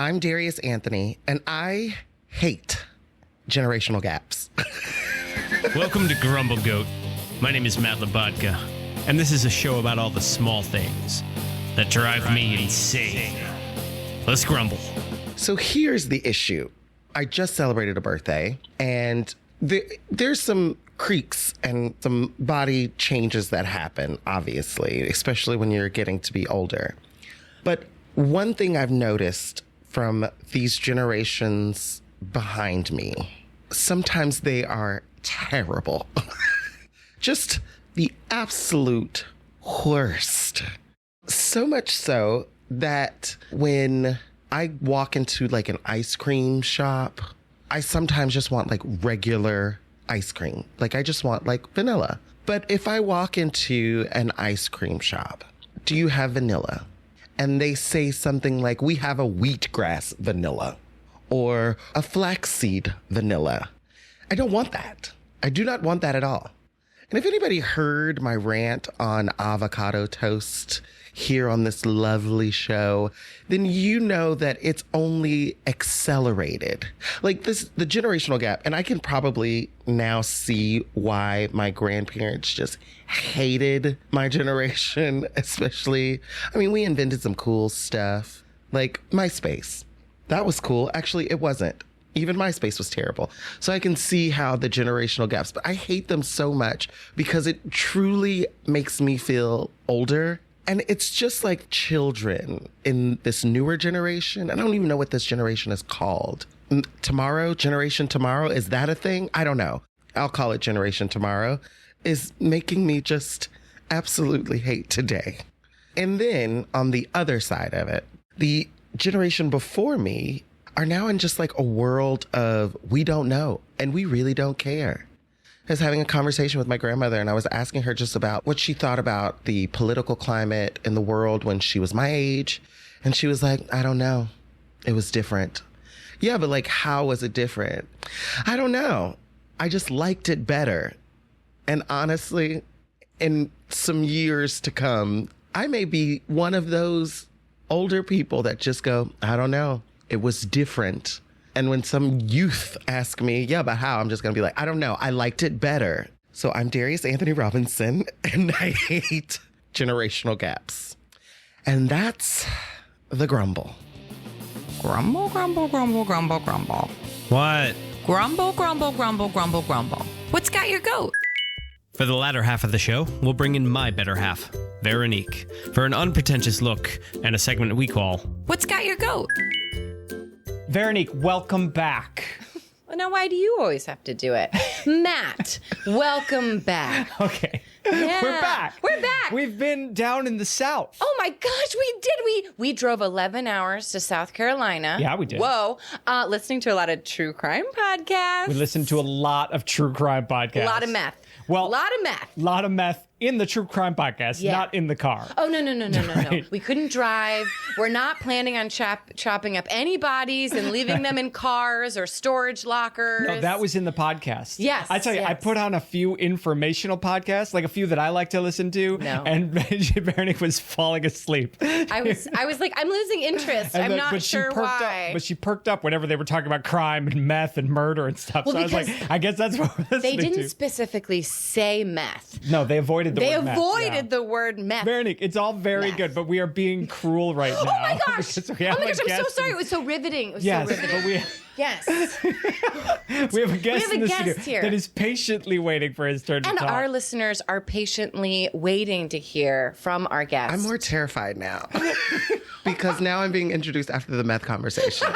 I'm Darius Anthony, and I hate generational gaps. Welcome to Grumble Goat. My name is Matt Labodka, and this is a show about all the small things that drive me insane. Let's grumble. So here's the issue. I just celebrated a birthday, and there's some creaks and some body changes that happen, obviously, especially when you're getting to be older. But one thing I've noticed from these generations behind me, sometimes they are terrible. Just the absolute worst. So much so that when I walk into like an ice cream shop, I sometimes just want like regular ice cream. Like I just want like vanilla. But if I walk into an ice cream shop, do you have vanilla? And they say something like, we have a wheatgrass vanilla or a flaxseed vanilla. I don't want that. I do not want that at all. And if anybody heard my rant on avocado toast here on this lovely show, then you know that it's only accelerated. Like the generational gap. And I can probably now see why my grandparents just hated my generation, especially. I mean, we invented some cool stuff like MySpace. That was cool. Actually, it wasn't. Even MySpace was terrible. So I can see how the generational gaps, but I hate them so much because it truly makes me feel older. And it's just like children in this newer generation. I don't even know what this generation is called. Generation Tomorrow, is that a thing? I don't know. I'll call it Generation Tomorrow, is making me just absolutely hate today. And then on the other side of it, the generation before me are now in just like a world of we don't know and we really don't care. I was having a conversation with my grandmother and I was asking her just about what she thought about the political climate in the world when she was my age. And she was like, I don't know. It was different. Yeah, but like, how was it different? I don't know. I just liked it better. And honestly, in some years to come, I may be one of those older people that just go, I don't know. It was different. And when some youth ask me, yeah, but how? I'm just going to be like, I don't know. I liked it better. So I'm Darius Anthony Robinson, and I hate generational gaps. And that's the grumble. Grumble, grumble, grumble, grumble, grumble. What? Grumble, grumble, grumble, grumble, grumble. What's got your goat? For the latter half of the show, we'll bring in my better half, Veronique, for an unpretentious look and a segment we call What's got your goat? Veronique, welcome back. Well, now why do you always have to do it? Matt, welcome back. Okay. Yeah. We're back. We're back. We've been down in the South. Oh my gosh, we did. We drove 11 hours to South Carolina. Yeah, we did. Whoa. Listening to a lot of true crime podcasts. We listened to a lot of true crime podcasts. A lot of meth. Well, a lot of meth. A lot of meth in the true crime podcast, Yeah. not in the car. Oh, no. Right. We couldn't drive. We're not planning on chopping up any bodies and leaving them in cars or storage lockers. No, that was in the podcast. Yes, I tell you, I yes. put on a few informational podcasts, like a few that I like to listen to. No. And Veronique was falling asleep. I was like, I'm losing interest. I'm not sure why. But she perked up whenever they were talking about crime and meth and murder and stuff. Well, so I was like, I guess that's what we're listening They to. didn't specifically say meth. No, they avoided the They word meth. avoided Yeah. the word meth. Veronique, it's all very Meth. good, but we are being cruel right now. Oh my gosh! Because Oh we have my a gosh! I'm so guest sorry. in- It was so riveting. It was Yes, so riveting. but we Yes. have a guest in the guest studio here. that is patiently waiting for his turn to And talk. our listeners are patiently waiting to hear from our guest. I'm more terrified now because now I'm being introduced after the meth conversation.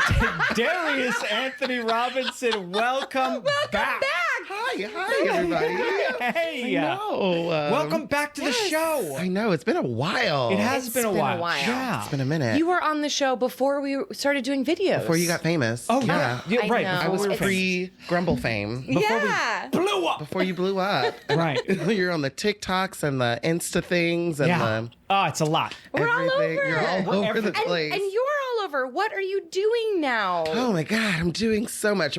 Darius Anthony Robinson, welcome back. Hi, everybody. Hey, No, welcome back to the show. I know, it's been a while. It has It's been a been a while. while. Yeah. It's been a minute. You were on the show before we started doing videos. Before you got famous. Oh, yeah. yeah, I right. know. I Before was we were famous. pre-Grumble fame. Yeah. Blew up. Before you blew up. Right. You're on the TikToks and the Insta things and Yeah. the Oh, it's a lot. We're all everything. over. You're all We're over the everywhere. place. And you're all over cover. What are you doing now? Oh my God, I'm doing so much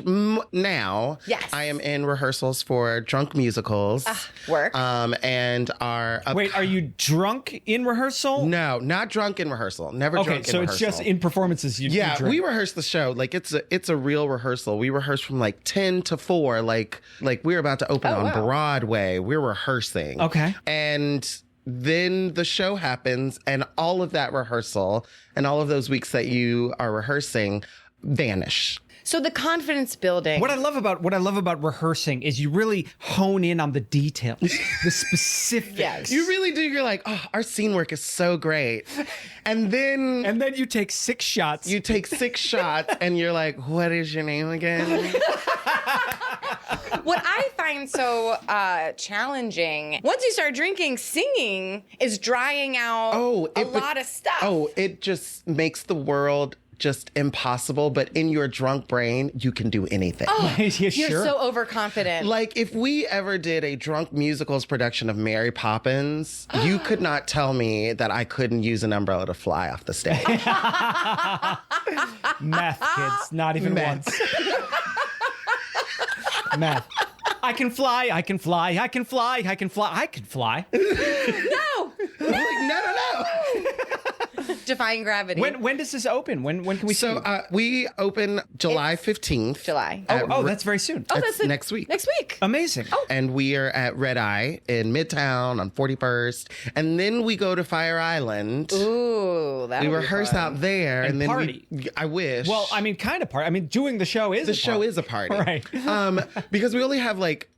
now. Yes. I am in rehearsals for Drunk Musicals. Work. And our Wait, are you drunk in rehearsal? No, not drunk in rehearsal. Never Okay, drunk in so rehearsal. it's just in performances you Yeah, drink. we rehearse the show. Like it's a real rehearsal. We rehearse from like 10 to 4. Like we're about to open on Broadway. We're rehearsing. Okay. And then the show happens, and all of that rehearsal and all of those weeks that you are rehearsing vanish. So the confidence building. What I love about rehearsing is you really hone in on the details, the specifics. Yes. You really do. You're like, oh, our scene work is so great. And then you take 6 shots. you take 6 shots and you're like, what is your name again? What I find so challenging, once you start drinking, singing is drying out a lot of stuff. Oh, it just makes the world just impossible. But in your drunk brain, you can do anything. Yeah, You're sure. so overconfident. Like if we ever did a Drunk Musicals production of Mary Poppins, you could not tell me that I couldn't use an umbrella to fly off the stage. Math, kids. Not even Math. once. Math. I can fly, I can fly, I can fly, I can fly, I can fly. no! I'm like, no. Defying gravity. When does this open? When can we see? So we open July 15th. July. Oh, that's very soon. Oh, That's next week. Next week. Amazing. And we are at Red Eye in Midtown on 41st. And then we go to Fire Island. Ooh, that We rehearse out there. And then party. I wish. Well, I mean, kind of party. I mean, doing the show is the show is a party. Right. Because we only have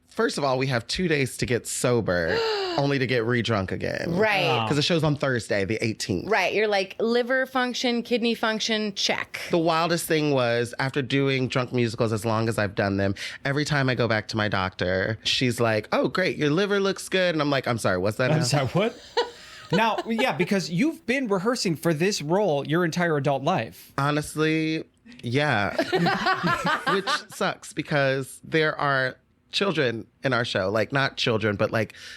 first of all, we have 2 days to get sober, only to get re-drunk again. Right. Because the show's on Thursday, the 18th. Right. You're like liver function, kidney function, check. The wildest thing was after doing Drunk Musicals as long as I've done them, every time I go back to my doctor, she's like, oh, great, your liver looks good. And I'm like, I'm sorry, what's that? I'm sorry, what? Now, yeah, because you've been rehearsing for this role your entire adult life. Honestly, yeah. Which sucks because there are children in our show, not children, but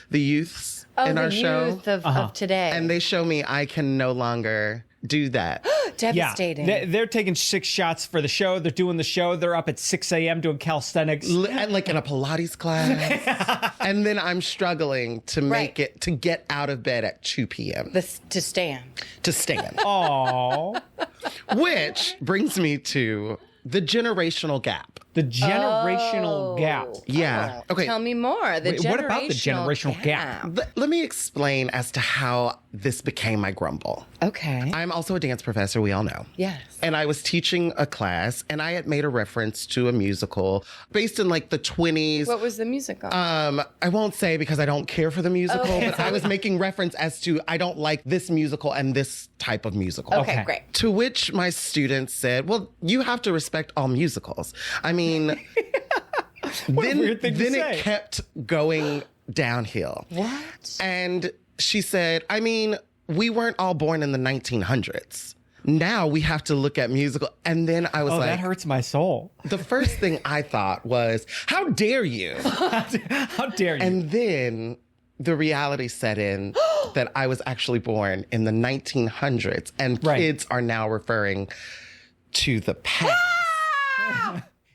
the youths in our show. Youth of today. And they show me I can no longer do that. Devastating. Yeah, they're taking 6 shots for the show. They're doing the show. They're up at 6 a.m. doing calisthenics. Like in a Pilates class. And then I'm struggling to make it, to get out of bed at 2 p.m. To stand. To stand. Aww. Which brings me to the generational gap. The generational gap. Yeah. Okay. Tell me more. What about the generational gap? Let me explain as to how this became my grumble. Okay. I'm also a dance professor, we all know. Yes. And I was teaching a class, and I had made a reference to a musical based in the 20s. What was the musical? I won't say because I don't care for the musical, Okay. but I was making reference as to I don't like this musical and this type of musical. Okay, great. To which my students said, well, you have to respect all musicals. I mean, then weird thing to it say. kept going downhill. What? And she said, I mean, we weren't all born in the 1900s. Now we have to look at musical. And then I was Oh, like, that hurts my soul. the first thing I thought was, how dare you? How dare you? And then the reality set in that I was actually born in the 1900s, and kids are now referring to the past.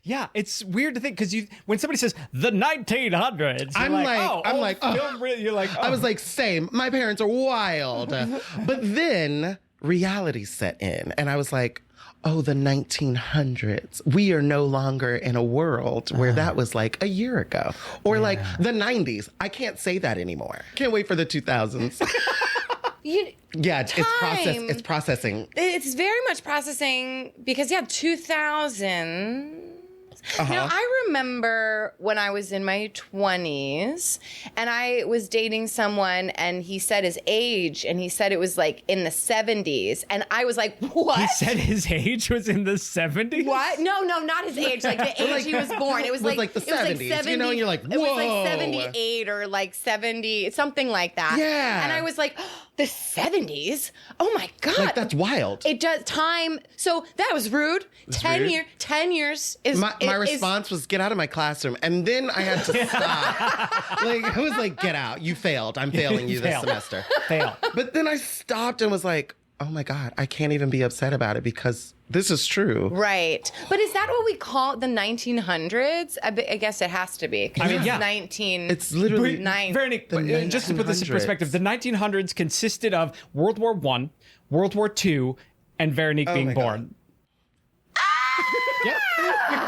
Yeah, it's weird to think because when somebody says the 1900s, you're I'm like, oh. you're like, oh. I was like, same. My parents are wild. But then reality set in, and I was like, oh, the 1900s. We are no longer in a world where that was a year ago. Or the 90s. I can't say that anymore. Can't wait for the 2000s. It's processing. It's very much processing because 2000. Now, I remember when I was in my 20s and I was dating someone and he said his age and he said it was in the 70s. And I was like, what? He said his age was in the 70s? What? No, not his age. The age he was born. It was the it 70s. 70, and you're like, whoa. It was 78 or 70, something like that. Yeah. And I was like, the 70s? Oh my God. That's wild. It does time. So that was rude. 10 years is my response was get out of my classroom, and then I had to stop. I was like, get out. You failed. I'm failing you this Fail. semester. Fail. But then I stopped and was like, oh my God, I can't even be upset about it because this is true. Right. But is that what we call the 1900s? I guess it has to be. I mean, yeah. 19. It's literally Veronique, just to put this in 1900s. perspective, the 1900s consisted of World War I, World War II, and Veronique being my God. born.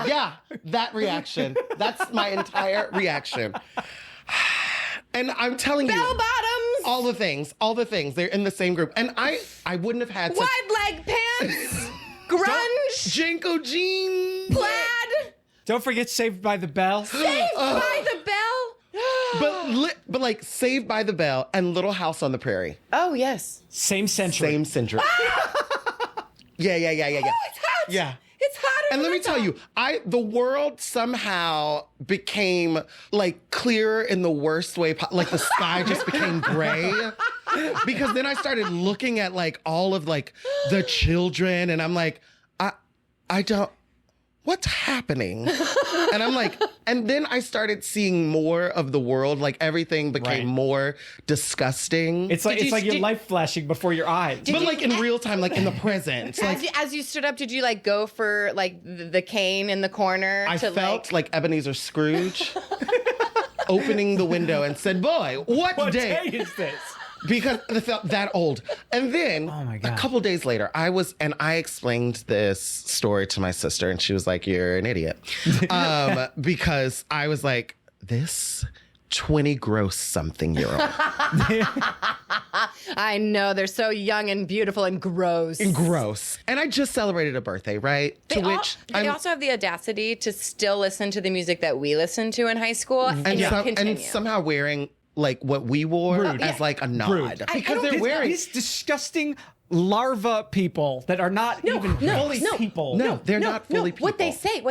Yeah, that reaction. That's my entire reaction. And I'm telling you, Bell bottoms. all the things. They're in the same group. And I wouldn't have had such Wide leg pants. Grunge. Jinko jeans. Plaid. Don't forget Saved by the Bell. Saved by the Bell. But like Saved by the Bell and Little House on the Prairie. Oh, yes. Same century. Same syndrome. Yeah. Oh, it's hot. Yeah. It's hotter. And let me tell you, the world somehow became like clearer in the worst way. Like the sky just became gray. Because then I started looking at like all of like the children and I'm like, I don't, what's happening? And I'm like, and then I started seeing more of the world. Like everything became more disgusting. It's like your life flashing before your eyes. But like in real time, like in the present. Like As you stood up, did you like go for like the cane in the corner? I felt like Ebenezer Scrooge opening the window and said, boy, what day is this? Because I felt that old. And then Oh my God. a couple days later, I explained this story to my sister and she was like, you're an idiot. Because I was like, this 20 gross something year old. I know, they're so young and beautiful and gross. Gross. And I just celebrated a birthday, right? They also have the audacity to still listen to the music that we listened to in high school and continue. and somehow wearing like what we wore as like a nod. Rude. Because they're wearing these disgusting larva people that are not even fully people. No, they're not fully people. What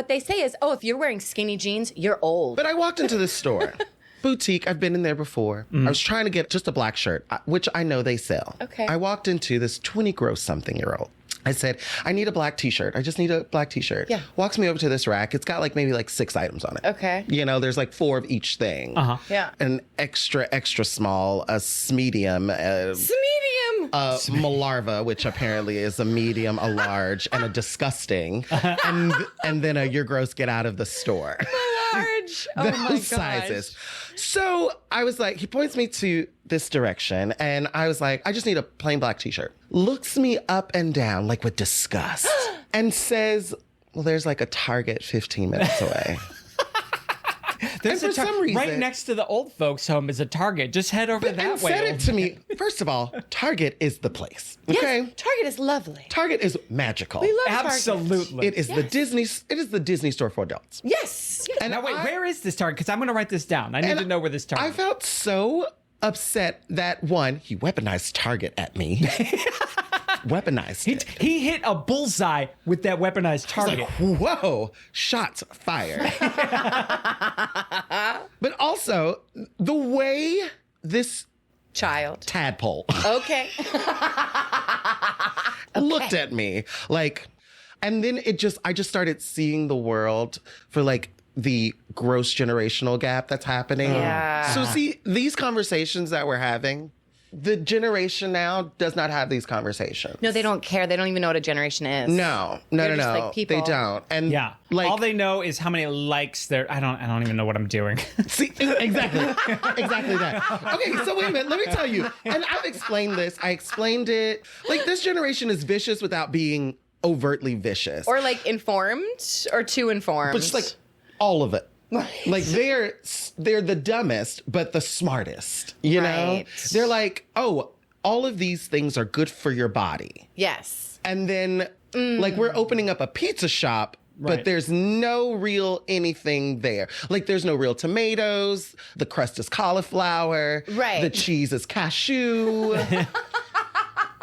they say is, oh, if you're wearing skinny jeans, you're old. But I walked into this store. Boutique, I've been in there before. I was trying to get just a black shirt, which I know they sell. Okay. I walked into this 20 gross something year old. I said, I need a black t-shirt. I just need a black t-shirt. Yeah. Walks me over to this rack. It's got like maybe like 6 items on it. Okay. You know, there's like 4 of each thing. Yeah. An extra small, a medium, Medium. Malarva, which apparently is a medium, a large, and a disgusting. and then a you're gross, get out of the store. Large. Oh my Those gosh. sizes. So I was like, he points me to this direction, and I was like, I just need a plain black t-shirt. Looks me up and down, like with disgust, and says, well, there's like a Target 15 minutes away. There's And for some reason- right next to the old folks' home is a Target. Just head over that And way. said it to me. First of all, Target is the place. Okay? Yes, Target is lovely. Target is magical. We love Target. Absolutely. It is the Disney store for adults. Yes. And Now wait, where is this Target? Because I'm going to write this down. I need to know where this Target I is. felt so upset that he weaponized Target at me. Weaponized it. He hit a bullseye with that weaponized Target. Like, whoa, shots fired. But also, the way this Child. tadpole Okay. looked at me, like, and then I just started seeing the world for like the gross generational gap that's happening. Yeah. So see, these conversations that we're having, the generation now does not have these conversations. No, they don't care. They don't even know what a generation is. No. They're just like people. They don't. And Yeah. like All they know is how many likes there. I don't even know what I'm doing. see, exactly that. Okay, so wait a minute. Let me tell you. And I've explained this. I explained it. Like this generation is vicious without being overtly vicious, Or like informed or too informed. but just like all of it. Like they're the dumbest, but the smartest. You know, Right. they're like, oh, all of these things are good for your body, Yes. and then like we're opening up a pizza shop. But Right. there's no real anything there. Like there's no real tomatoes. The crust is cauliflower. Right. The cheese is cashew.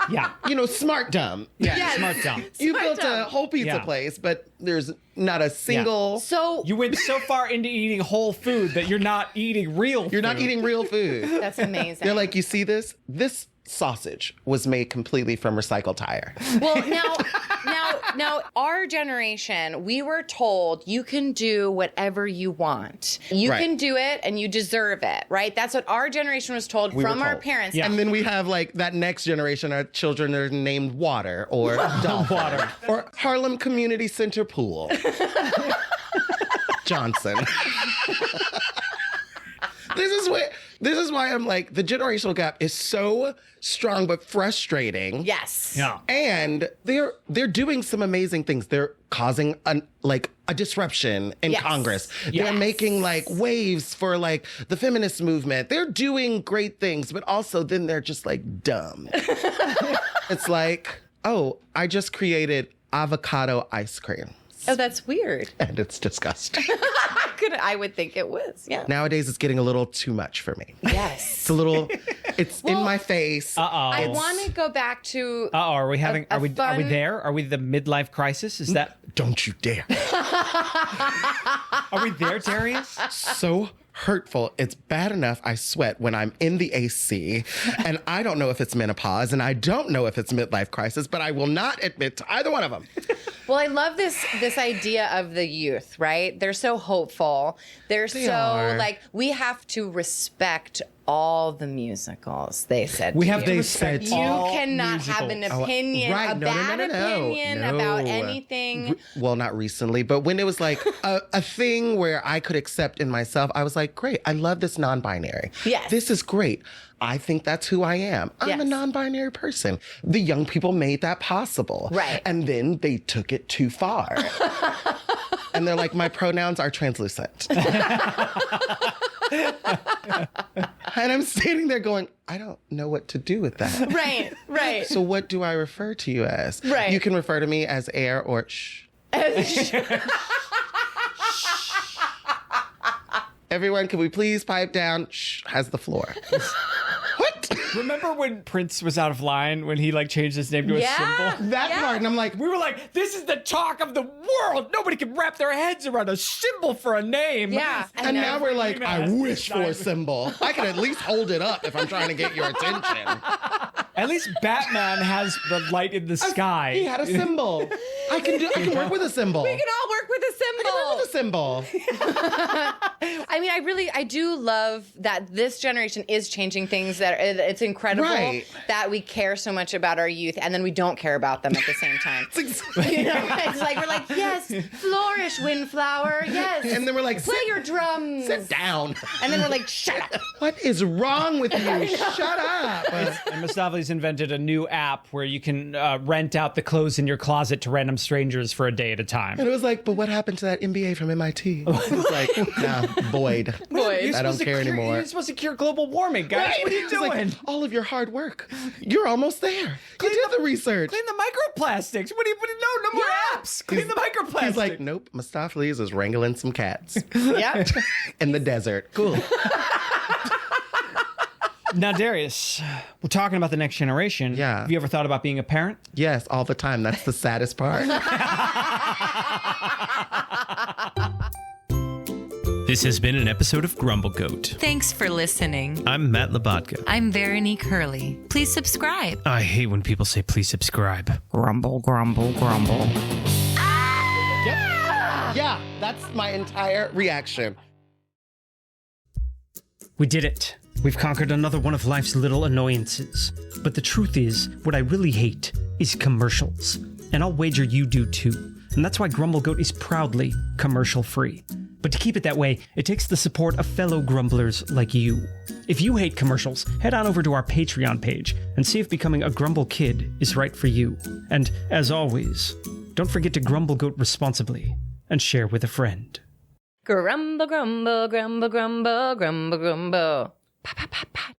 Yeah. You know, smart dumb. Yeah. Yes. Smart dumb. You Smart built a dumb. whole pizza Yeah. place, but there's not a single. So You went so far into eating whole food that you're not eating real food. You're not eating real food. that's amazing. They're like, you see this? This sausage was made completely from recycled tire. well, now Now, our generation, we were told you can do whatever you want. You Right. can do it and you deserve it, right? That's what our generation was told from our told. parents. Yeah. And then we have like that next generation, our children are named Water or Dolphin Water. or Harlem Community Center Pool. Johnson. This is why I'm like, the generational gap is so strong but frustrating. Yes. Yeah. And they're doing some amazing things. They're causing a disruption in Yes. Congress. Yes. They're making like waves for like the feminist movement. They're doing great things, but also then they're just like dumb. It's like, oh, I just created avocado ice cream. Oh, that's weird. And it's disgusting. I would think it was. Yeah. Nowadays, it's getting a little too much for me. Yes. It's a little, it's in my face. I want to go back to. Are we having? a Are we fun- there? Are we the midlife crisis? Is that? Don't you dare. Are we there, Darius? So hurtful. It's bad enough I sweat when I'm in the AC, and I don't know if it's menopause, and I don't know if it's midlife crisis, but I will not admit to either one of them. Well, I love this idea of the youth, right? They're so hopeful. They are. like, we have to respect all the musicals, they said. We to have you. to They respect said You all cannot have an musicals. opinion, right. a No, no, bad no, no, no. opinion No. about anything. Well, not recently, but when it was like a thing where I could accept in myself, I was like, great, I love this non-binary. Yes. This is great. I think that's who I am. I'm a Yes. non-binary person. The young people made that possible. Right. And then they took it too far. And they're like, my pronouns are translucent. And I'm standing there going, I don't know what to do with that. Right, right. So what do I refer to you as? Right. You can refer to me as air or shh. Everyone, can we please pipe down? Shh has the floor. What? Remember when Prince was out of line when he like changed his name to a symbol? That Yeah. part, and I'm like, We were like, this is the talk of the world. Nobody can wrap their heads around a symbol for a name. Yeah. and now we're like, email I has to wish for a decide. symbol. I can at least hold it up if I'm trying to get your attention. At least Batman has the light in the sky. He had a symbol. I can work with a symbol. We can all work with a symbol. work with a symbol. I mean, I do love that this generation is changing things. That it's incredible Right. that we care so much about our youth, and then we don't care about them at the same time. You know, it's like we're like, yes, flourish, windflower, yes. And then we're like, play your drums. sit down. And then we're like, shut up. What is wrong with you? Shut up. And Mustafa's invented a new app where you can rent out the clothes in your closet to random strangers for a day at a time. And it was like, but what happened to that MBA from MIT? It's like, nah, void. Boys. I don't care anymore. You're supposed to cure global warming, guys. What are you It's like, doing? all of your hard work. You're almost there. You did the research. Clean the microplastics. What do you no more Yeah. apps. Clean the microplastics. He's like, nope, Mustafaliz is wrangling some cats Yeah. in the desert. Cool. Now, Darius, we're talking about the next generation. Yeah. Have you ever thought about being a parent? Yes, all the time. That's the saddest part. This has been an episode of Grumble Goat. Thanks for listening. I'm Matt Labatka. I'm Veronique Hurley. Please subscribe. I hate when people say please subscribe. Grumble, grumble, grumble. Yeah, that's my entire reaction. We did it. We've conquered another one of life's little annoyances. But the truth is, what I really hate is commercials. And I'll wager you do too. And that's why Grumble Goat is proudly commercial free. But to keep it that way, it takes the support of fellow grumblers like you. If you hate commercials, head on over to our Patreon page and see if becoming a Grumble Kid is right for you. And as always, don't forget to Grumble Goat responsibly and share with a friend. Grumble, grumble, grumble, grumble, grumble, grumble. Pa, pa, pa, pa.